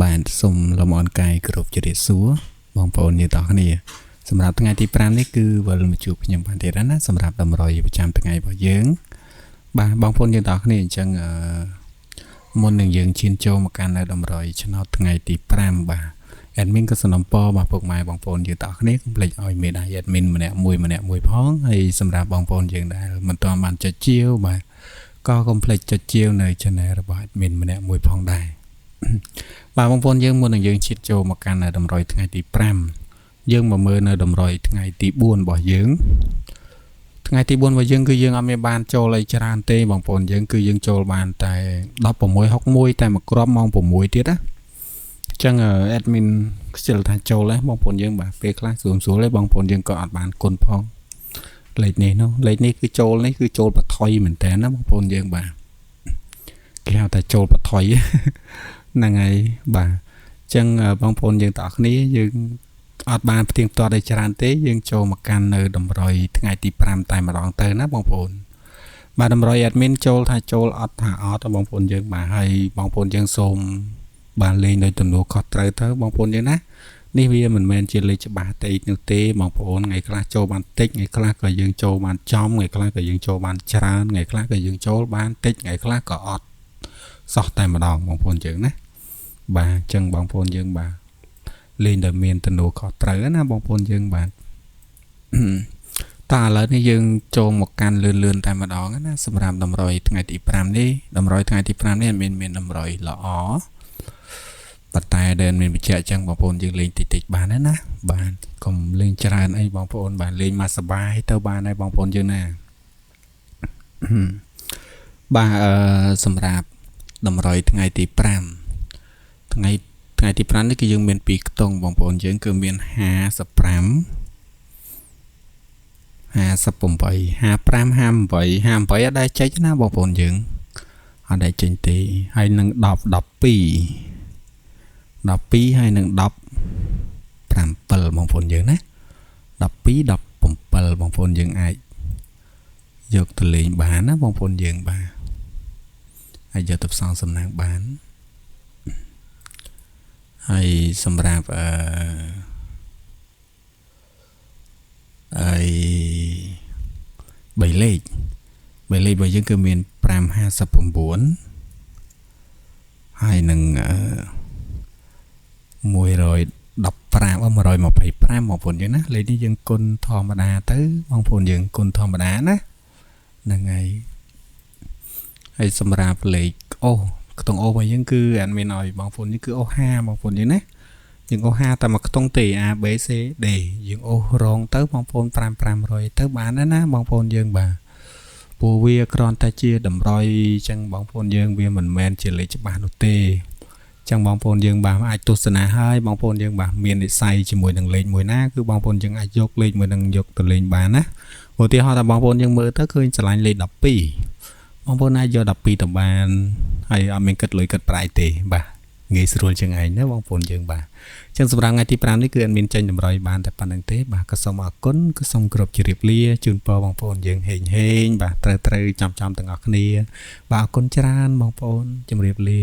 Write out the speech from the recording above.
bạn sum làm món cay group chỉ để xúa bong bồn như tao nàyสำหรับថ្ងៃទី5នេះគឺវិលមកជួបខ្ញុំបានទៀតណាសម្រាប់តម្រុយប្រចាំថ្ងៃរបស់យើងបាទបងប្អូនយើងទាំងអស់គ្នាអញ្ចឹងមុននឹងយើងឈានចូលមកកាន់នៅតម្រុយឆ្នោតថ្ងៃទី5បាទ admin ក៏សំណពរបាទពុកម៉ែបងប្អូនយើងទាំងអស់គ្នាកុំភ្លេចឲ្យមេដាយ admin ម្នាក់មួយផងហើយសម្រាប់បងប្អូនយើងដែលមិនទាន់បានចុចជាវបាទក៏កុំភ្លេចចុចជាវនៅ channel របស់ admin ម្នាក់មួយផងដែរបាទបងប្អូនយើងមុននឹងយើងឈានចូលមកកាន់នៅតម្រុយថ្ងៃទី5យើងមកមើលនៅតម្រុយថ្ងៃទី4របស់យើងថ្ងៃទី4របស់យើងគឺយើងអត់មានបានចូលអីច្រើនទេបងប្អូនយើងគឺយើងចូលបានតែ16:61តែមួយគ្រាប់ម៉ោង6ទៀតណាអញ្ចឹង admin ខ្ជិលថាចូលហ្នឹងបងប្អូនយើងបាទពេលខ្លះស្រួលទេបងប្អូនយើងក៏អត់បានគុណផងលេខនេះនោះលេខនេះគឺចូលបថុយមែនតើណាបងប្អូនយើងបាទគេហៅថាចូលបថុយហ្នឹងហើយបាទអញ្ចឹងបងប្អូនយើងទាំងអស់គ្នាយើងអត់បានផ្ទៀងផ្ទាត់ឲ្យច្រើនទេយើងចូលមកកាន់នៅតម្រុយថ្ងៃទី5តែម្ដងទៅណាបងប្អូនបាទតម្រុយ admin ចូលថាចូលអត់ថាអត់បងប្អូនយើងបាទហើយបងប្អូនយើងសូមបានលេងដោយទំនួលខុសត្រូវទៅបងប្អូនយើងណានេះវាមិនមែនជាលេខច្បាស់ទេនោះទេបងប្អូនថ្ងៃខ្លះចូលបានតិចថ្ងៃខ្លះក៏យើងចូលបានចំថ្ងៃខ្លះក៏យើងចូលបានច្រើនថ្ងៃខ្លះក៏យើងចូលបានតិចថ្ងៃខ្លះក៏អត់សោះតែម្ដងបងប្អូនយើងណាបាទអញ្ចឹងបងប្អូនយើងបាទលេងដែលមានទំនួលខុសត្រូវណាបងប្អូនយើងបាទតើឥឡូវនេះយើងចូលមកកាន់លឿនតែម្ដងណាសម្រាប់តម្រុយថ្ងៃទី5នេះតម្រុយថ្ងៃទី5នេះមានតម្រុយល្អប៉ុន្តែដែលមានបញ្ជាក់អញ្ចឹងបងប្អូនយើងលេងតិចបានណាបាទកុំលេងច្រើនអីបងប្អូនបាទលេងមកសប្បាយទៅបានហើយបងប្អូនយើងណាបាទសម្រាប់តម្រុយថ្ងៃទី5ថ្ងៃទី5នេះគឺយើងមាន2ខ្ទង់បងប្អូនយើងគឺមាន55 58 55 58 58អត់ដែរចេញណាបងប្អូនយើងអត់ដែរចេញទេហើយនឹង10 12ហើយនឹង10 7បងប្អូនយើងណា12 17បងប្អូនយើងអាចយកទៅលេងបានណាបងប្អូនយើងបាទអាចយកទៅផ្សងសំណាងបានហើយសម្រាប់3លេខរបស់យើងគឺមាន559ហើយនឹង125បងប្អូនយើងណាលេខនេះយើងគុណធម្មតាទៅបងប្អូនយើងគុណធម្មតាណាហ្នឹងហើយសម្រាប់លេខអូខ្ទង់អូរបស់យើងគឺអត់មានឲ្យបងប្អូននេះគឺអូ50បងប្អូនយើងណាយើងអូ50តែមួយខ្ទង់ទេ A B C D យើងអូរងទៅបងប្អូន500ទៅបានណាបងប្អូនយើងបាទពូវាគ្រាន់តែជាតម្រុយអញ្ចឹងបងប្អូនយើងវាមិនមែនជាលេខច្បាស់នោះទេអញ្ចឹងបងប្អូនយើងបាទអាចទស្សនាហើយបងប្អូនយើងបាទមាននិស្ស័យជាមួយនឹងលេខមួយណាគឺបងប្អូនយើងអាចយកលេខមួយនឹងយកទៅលេងបានណាឧទាហរណ៍ថាបងប្អូនយើងមើលទៅឃើញឆ្លាញ់លេខ12បងប្អូនអាចយក12ទៅបានហើយអត់មានគិតលុយគិតប្រាក់ទេបាទងាយស្រួលជាងឯងណាបងប្អូនយើងបាទអញ្ចឹងសម្រាប់ថ្ងៃទី5នេះគឺអត់មានចេញតម្រុយបានតែប៉ុណ្្នឹងទេបាទក៏សូមអរគុណក៏សូមគោរពជម្រាបលាជូនពរបងប្អូនយើងហេងបាទត្រូវចំទាំងអស់គ្នាបាទអរគុណច្រើនបងប្អូនជម្រាបលា